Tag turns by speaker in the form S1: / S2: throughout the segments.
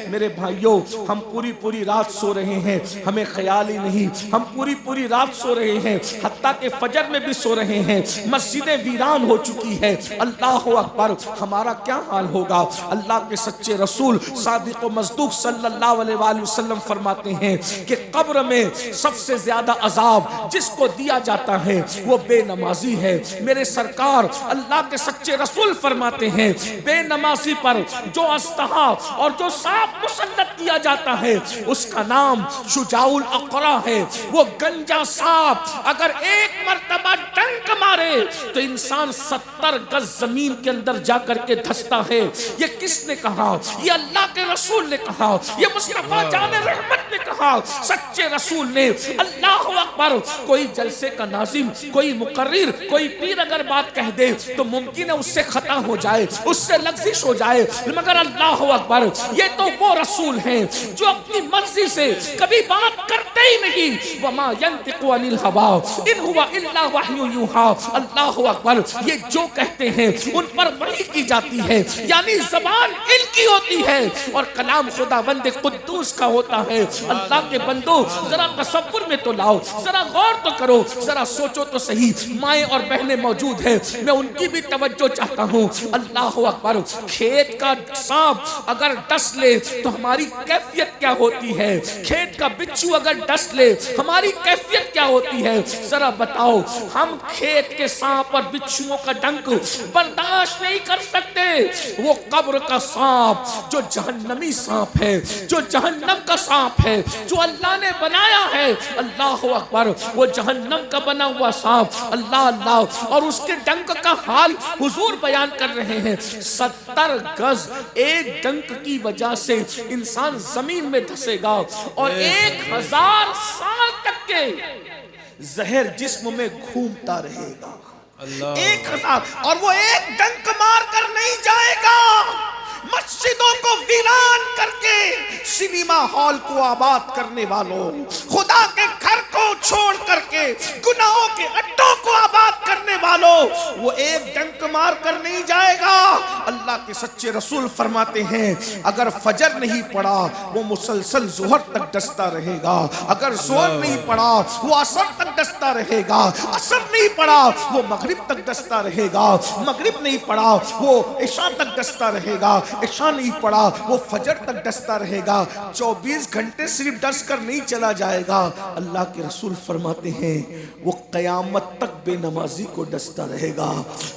S1: मेरे भाइयों, हम पूरी पूरी रात सो रहे हैं, हमें ख्याल ही नहीं, हम पूरी पूरी रात सो रहे हैं, हत्ता के फजर में भी सो रहे हैं, मस्जिदें वीरान हो चुकी है। अल्लाह अकबर, हमारा क्या हाल होगा। अल्लाह के सच्चे रसूल सादिक व मस्दूक सल्लल्लाहु अलैहि वसल्लम फरमाते हैं कि कब्र में सबसे ज्यादा अजाब जिसको दिया जाता है वो बेनमाजी है। मेरे सरकार अल्लाह के सच्चे रसूल फरमाते हैं बेनमाजी पर जो अस्तहा और जो सांप मुसल्लत किया जाता है उसका नाम शुजाउल अक़रा है। वो गंजा सांप अगर एक मर्तबा डंक मारे तो इंसान 70 गज जमीन के अंदर जाकर के धंसता है। ये किसने कहा? ये अल्लाह के रसूल ने कहा, ये मुस्तफा जाने रहमत ने कहा, सच्चे रसूल ने। अल्लाह अकबर। कोई जलसे का नाज़िम, कोई मुकर्रिर, कोई पीर अगर बात कह दे तो मुमकिन है उससे खता हो जाए, उससे लग़्ज़िश हो जाए, मगर अल्लाह अकबर, ये तो वो रसूल हैं जो अपनी मर्जी से कभी बात करते ही नहीं। वमा यंतिक़ु अनिल हवा इन हुवा इल्ला वह्यु यूहा। अल्लाह अकबर, ये जो कहते हैं उन पर वही की जाती है, यानी ज़बान इनकी होती है और कलाम खुदावंद कुद्दूस का होता है। अल्लाह के बंदो, जरा तसव्वुर में तो लाओ, जरा गौर तो करो, जरा सोचो तो सही। माएँ और बहनें मौजूद हैं, मैं उनकी भी तवज्जो चाहता हूँ। अल्लाह अकबर, खेत का सांप अगर डस ले तो हमारी कैफियत क्या होती है? खेत का बिच्छू अगर डस ले हमारी कैफियत क्या होती है? जरा बताओ। हम खेत के सांप और बिच्छुओं का डंक बर्दाश्त नहीं कर सकते। वो कब्र का सांप जो जहन्नमी सांप है, जो जहन्नम का सांप है, जो अल्लाह ने बनाया है, अल्लाह अकबर, वो जहन्नम का बना हुआ सांप, अल्लाह अल्लाह, और उसके डंक का हाल हुजूर बयान कर रहे हैं। 70 गज एक डंक की वजह से इंसान जमीन में धंसेगा और 1000 साल तक के जहर जिस्म में घूमता रहेगा। 1000, और वो एक डंक मार कर नहीं जाएगा। मस्जिदों को वीरान करके सिनेमा हॉल को आबाद करने वालों, खुदा के घर को छोड़ करके गुनाहों के अड्डों को आबाद करने वालों, वो एक डंक मार कर नहीं जाएगा। अल्लाह के सच्चे रसूल फरमाते हैं अगर फजर नहीं पड़ा वो मुसलसल जोहर तक डसता रहेगा, अगर जोहर नहीं पड़ा वो असर तक डसता रहेगा, असर नहीं पड़ा वो मगरिब तक डसता रहेगा, मगरिब नहीं पड़ा वो इशा तक डसता रहेगा, इशा नहीं पड़ा वो फजर तक डसता रहेगा। 24 घंटे सिर्फ डस कर नहीं चला जाएगा। अल्लाह के रसूल फरमाते हैं वो क़यामत तक बेनमाजी को डसता रहेगा।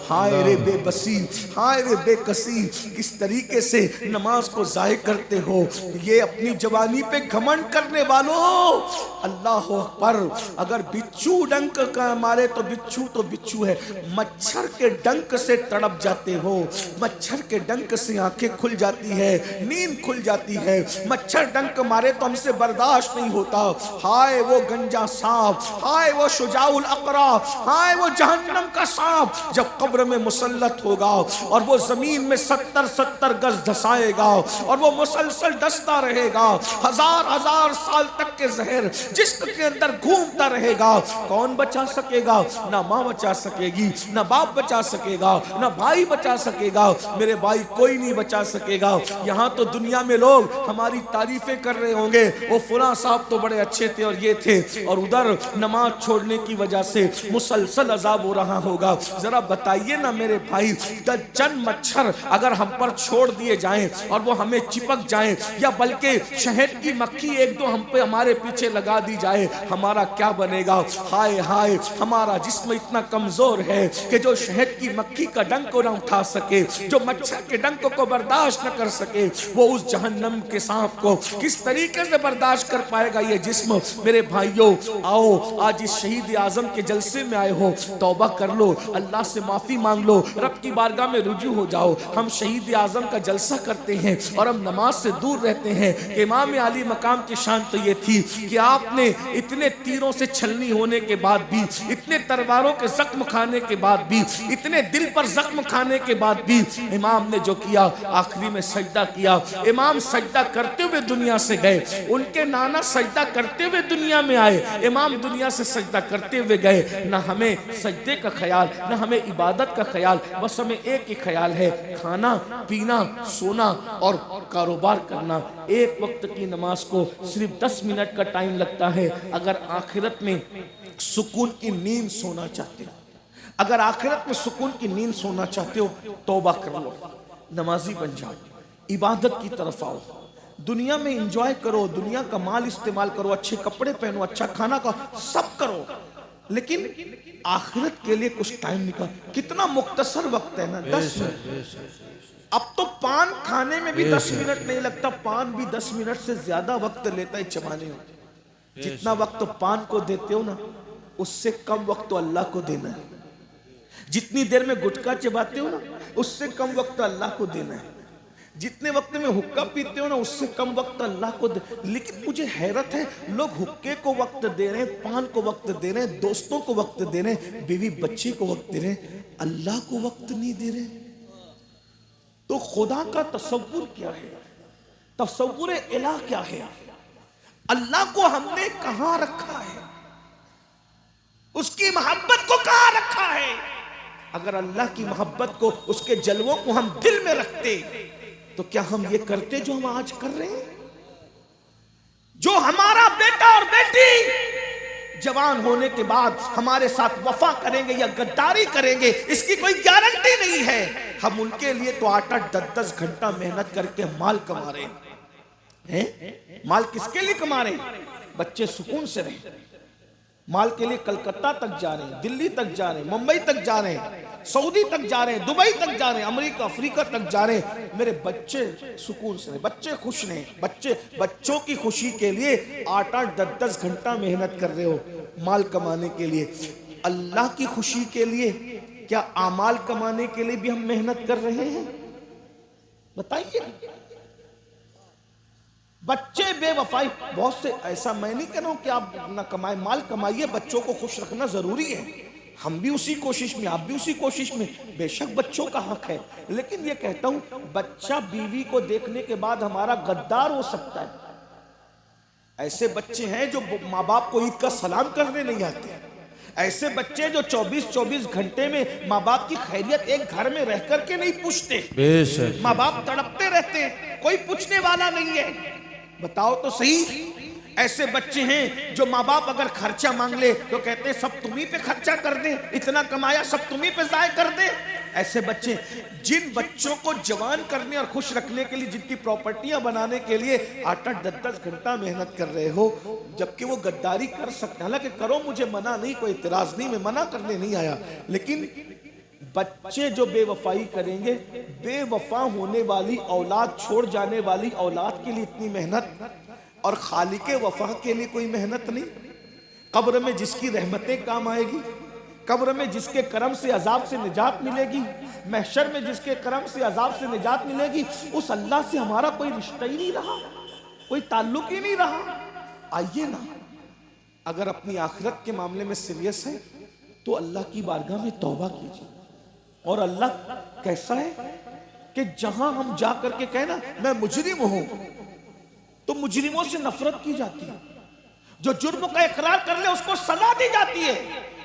S1: हाय रे बेबसी, हाय रे बेकसी, किस तरीके से नमाज को ज़ाय करते हो। ये अपनी जवानी पे घमंड करने वालों, अल्लाह अकबर, अगर बिच्छू डंक का मारे तो बिच्छू है, मच्छर के डंक से तड़प जाते हो, मच्छर के डंक से आंखें खुल जाती है, नींद खुल जाती है, मच्छर डंक मारे तो हमसे बर्दाश्त नहीं होता। हाय वो गंजा सांप, हाय वो शुजाउल अक़रा, हाय वो जहन्नम का सांप जब कब्र में मुसल्लत होगा और वो जमीन में 70 गज धसाएगा और वो मुसलसल डसता रहेगा। 1000 साल तक के जहर जिस्म के अंदर घूमता रहेगा। कौन बचा सकेगा? ना माँ बचा सकेगी, ना बाप बचा सकेगा, ना भाई बचा सकेगा। मेरे भाई कोई नहीं बचा सकेगा। यहाँ तो दुनिया में लोग हमारी तारीफें कर रहे होंगे, वो फुला साहब तो बड़े अच्छे थे और ये थे, और उधर नमाज छोड़ने की वजह से मुसलसल अजाब हो रहा होगा। जरा बताइए ना मेरे भाई, चंद मच्छर अगर हम पर छोड़ दिए जाएं और वो हमें चिपक जाएं, या बल्कि शहद की मक्खी एक दो हम पे हमारे पीछे लगा दी जाए, हमारा क्या बनेगा? हाय हाय, हमारा जिस्म इतना कमजोर है कि जो शहद की मक्खी का डंक को ना उठा सके, जो मच्छर के डंक को बर्दाश्त न कर सके, वो उस जहन्नम के सांप को किस तरीके से बर्दाश्त कर पाएगा ये जिस्म। मेरे भाइयों, आओ आज इस शहीद आजम के जलसे में आए हो, तौबा कर लो, अल्लाह से माफी मांग लो, रब की बारगाह में रुजू हो जाओ। हम शहीद आजम का जलसा करते हैं और हम नमाज से दूर रहते हैं कि इमाम अली मकाम की शान तो ये थी कि आपने इतने तीरों से छलनी होने के बाद भी, इतने तलवारों के जख्म खाने के बाद भी, इतने दिल पर जख्म खाने के बाद भी इमाम ने जो किया, आखिरी में सजदा किया। इमाम सजदा करते हुए दुनिया से गए, उनके नाना सजदा करते हुए में दुनिया में आए, इमाम दुनिया से सजदा करते हुए गए, ना हमें सजदे का ख्याल, ना हमें इबादत का ख्याल, बस हमें एक ही ख्याल है, खाना पीना सोना और कारोबार करना। एक वक्त की नमाज को सिर्फ 10 मिनट का टाइम लगता है। अगर आखिरत में सुकून की नींद सोना चाहते हो, अगर आखिरत में सुकून की नींद सोना चाहते हो, तौबा कर लो, नमाजी बन जाओ, इबादत की तरफ आओ, दुनिया में एंजॉय करो, दुनिया का माल इस्तेमाल करो, अच्छे कपड़े पहनो, अच्छा खाना खाओ, सब करो, लेकिन आखिरत के लिए कुछ टाइम निकाल। कितना मुख्तसर वक्त है ना, 10 मिनट। अब तो पान खाने में भी 10 मिनट नहीं लगता, पान भी 10 मिनट से ज्यादा वक्त लेता है चबाने में। जितना वक्त पान को देते हो ना, उससे कम वक्त तो अल्लाह को देना है। जितनी देर में गुटखा चबाते हो ना, उससे कम वक्त अल्लाह को देना है। जितने वक्त में हुक्का पीते हो ना, उससे कम वक्त अल्लाह को दे। लेकिन मुझे हैरत है, लोग हुक्के को वक्त दे रहे हैं, पान को वक्त दे रहे हैं, दोस्तों को वक्त दे रहे हैं, बीवी बच्चे को वक्त दे रहे हैं, अल्लाह को वक्त नहीं दे रहे। तो खुदा का तसव्वुर क्या है, तसव्वुर इलाह क्या है, अल्लाह को हमने कहां रखा है, उसकी मोहब्बत को कहां रखा है। अगर अल्लाह की मोहब्बत को, उसके जलवों को हम दिल में रखते, तो क्या हम ये करते जो हम आज कर रहे हैं? जो हमारा बेटा और बेटी जवान होने के बाद हमारे साथ वफा करेंगे या गद्दारी करेंगे, इसकी कोई गारंटी नहीं है। हम उनके लिए तो 8-8, 10-10 घंटा मेहनत करके माल कमा रहे हैं। माल किसके लिए कमा रहे हैं? बच्चे सुकून से रहे। माल के लिए कलकत्ता तक जा रहे हैं, दिल्ली तक जा रहे हैं, मुंबई तक जा रहे हैं, सऊदी तक जा रहे हैं, दुबई तक जा रहे हैं, अमेरिका अफ्रीका तक जा रहे हैं। मेरे बच्चे सुकून से रहे, बच्चे खुश रहे। बच्चों की खुशी के लिए 8-8, 10-10 घंटा मेहनत कर रहे हो माल कमाने के लिए। अल्लाह की खुशी के लिए क्या आमाल कमाने के लिए भी हम मेहनत कर रहे हैं? बताइए। बच्चे बेवफाई, बहुत से, ऐसा मैं नहीं कह रहा हूं कि आप ना कमाए, माल कमाइए, बच्चों को खुश रखना जरूरी है। हम भी उसी कोशिश में, आप भी उसी कोशिश में, बेशक बच्चों का हक है। लेकिन ये कहता हूं, बच्चा बीवी को देखने के बाद हमारा गद्दार हो सकता है। ऐसे बच्चे हैं जो माँ बाप को ईद का सलाम करने नहीं आते। ऐसे बच्चे जो 24-24 घंटे में माँ बाप की खैरियत एक घर में रह करके नहीं पूछते। माँ बाप तड़पते रहते हैं, कोई पूछने वाला नहीं है। बताओ तो सही। ऐसे बच्चे हैं जो माँ बाप अगर खर्चा मांग ले तो कहते हैं सब तुम्ही पे खर्चा कर दे, इतना कमाया सब तुम्ही पे जाया कर दे। ऐसे बच्चे, जिन बच्चों को जवान करने और खुश रखने के लिए, जिनकी प्रॉपर्टियां बनाने के लिए 8-8, 10-10 घंटा मेहनत कर रहे हो, जबकि वो गद्दारी कर सकते। हालांकि करो, मुझे मना नहीं, कोई इतराज नहीं, मैं मना करने नहीं आया। लेकिन बच्चे जो बेवफाई करेंगे, बेवफा होने वाली औलाद, छोड़ जाने वाली औलाद के लिए इतनी मेहनत, और खालिके वफा के लिए कोई मेहनत नहीं। कब्र में जिसकी रहमतें काम आएगी, कब्र में जिसके करम से अजाब से निजात मिलेगी, महशर में जिसके करम से अजाब से निजात मिलेगी, उस अल्लाह से हमारा कोई रिश्ता ही नहीं रहा, कोई ताल्लुक ही नहीं रहा। आइए ना, अगर अपनी आखिरत के मामले में सीरियस है तो अल्लाह की बारगाह में तौबा कीजिए। और अल्लाह कैसा है कि जहां हम जा करके कहें ना मैं मुजरिम हूं, तो मुजरिमों से नफरत की जाती है। जो जुर्म का इकरार कर ले उसको सजा दी जाती है।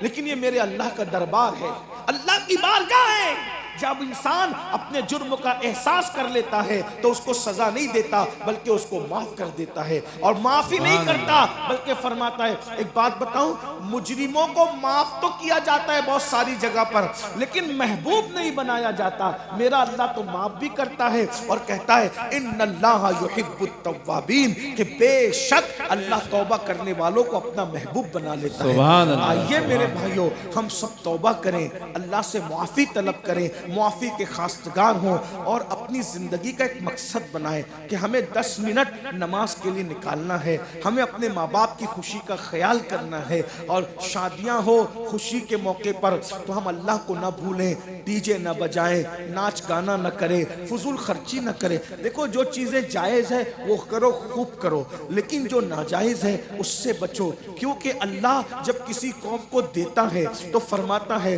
S1: लेकिन ये मेरे अल्लाह का दरबार है, अल्लाह की बारगाह है। जब इंसान अपने जुर्म का एहसास कर लेता है तो उसको सजा नहीं देता, बल्कि उसको माफ कर देता है। और माफी नहीं करता, बल्कि फरमाता है। एक बात बताऊं, मुजरिमों को माफ तो किया जाता है बहुत सारी जगह पर, लेकिन महबूब नहीं बनाया जाता। मेरा अल्लाह तो माफ भी करता है और कहता है इन्नल्लाह युहिब्बुत तव्वाबीन, कि बेशक अल्लाह तौबा करने वालों को अपना महबूब बना लेता है। आइए मेरे भाइयों, हम सब तौबा करें, अल्लाह से मुआफी तलब करें, मुआफी के खास्तगार हों, और अपनी जिंदगी का एक मकसद बनाएं कि हमें 10 मिनट नमाज के लिए निकालना है, हमें अपने माँ बाप की खुशी का ख्याल करना है। और शादियां हो, खुशी के मौके पर तो हम अल्लाह को ना भूलें, डीजे ना बजाएं, नाच गाना ना करें, फजूल खर्ची ना करें। देखो, जो चीजें जायज है वो करो, खूब करो, लेकिन जो नाजायज है उससे बचो। क्योंकि अल्लाह जब किसी कौम को देता है तो फरमाता है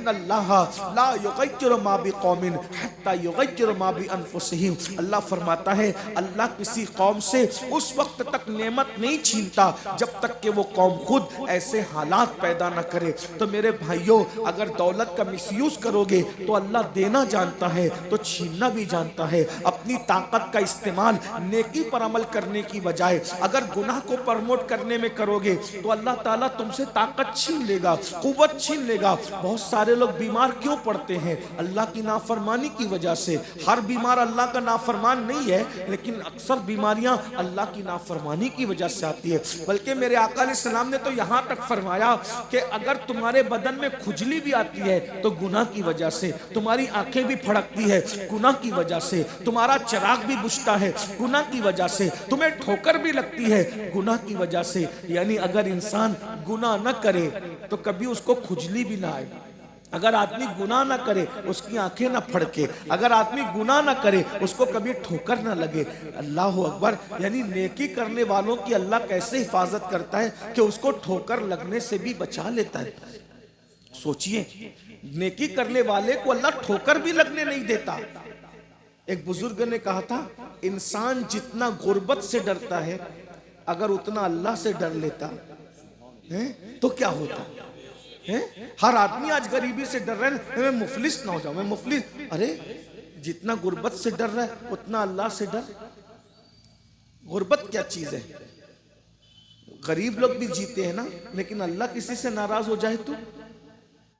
S1: इन्नल्लाह ला युगय्यिरु मा बिकौमिन हत्ता युगय्यिरु मा बिअनफुसिहिम। अल्लाह फरमाता है अल्लाह किसी कौम से उस वक्त तक नेमत नहीं छीनता जब तक कि वो कौम खुद ऐसे हालात पैदा न करे। तो मेरे भाइयों, अगर दौलत का मिसयूज करोगे तो अल्लाह देना जानता है तो छीनना भी जानता है। अपनी ताकत का इस्तेमाल नेकी पर अमल करने की बजाय अगर गुनाह को प्रमोट करने में करोगे तो अल्लाह ताला तुमसे ताकत छीन लेगा, कुव्वत छीन लेगा। बहुत सारे लोग बीमार क्यों पड़ते हैं? अल्लाह की नाफरमानी की वजह से। हर बीमार अल्लाह का नाफरमान नहीं है, लेकिन अक्सर बीमारियां अल्लाह की नाफरमानी की वजह से आती है। बल्कि मेरे आका अलैहिस्सलाम ने तो यहाँ तक फरमाया कि अगर तुम्हारे बदन में खुजली भी आती है तो गुनाह की वजह से, तुम्हारी आंखें भी फड़कती है गुनाह की वजह से, तुम्हारा चिराग भी बुझता है गुनाह की वजह से, तुम्हें ठोकर भी लगती है गुनाह की वजह से। यानी अगर इंसान गुनाह न करे तो कभी उसको खुजली भी ना आए। अगर आदमी गुनाह ना करे उसकी आंखें ना फड़के, अगर आदमी गुनाह ना करे उसको कभी ठोकर ना लगे। अल्लाह अकबर। यानी नेकी करने वालों की अल्लाह कैसे हिफाजत करता है कि उसको ठोकर लगने से भी बचा लेता है। सोचिए, नेकी करने वाले को अल्लाह ठोकर भी लगने नहीं देता। एक बुजुर्ग ने कहा था, इंसान जितना गुर्बत से डरता है अगर उतना अल्लाह से डर लेता है तो क्या होता है? हर आदमी आज गरीबी से डर रहा है, मैं मुफलिस ना हो जाऊं, मैं मुफलिस। अरे जितना गुर्बत से डर रहा है उतना अल्लाह से डर। गुर्बत क्या चीज है? गरीब लोग भी जीते हैं ना, लेकिन अल्लाह किसी से नाराज हो जाए तो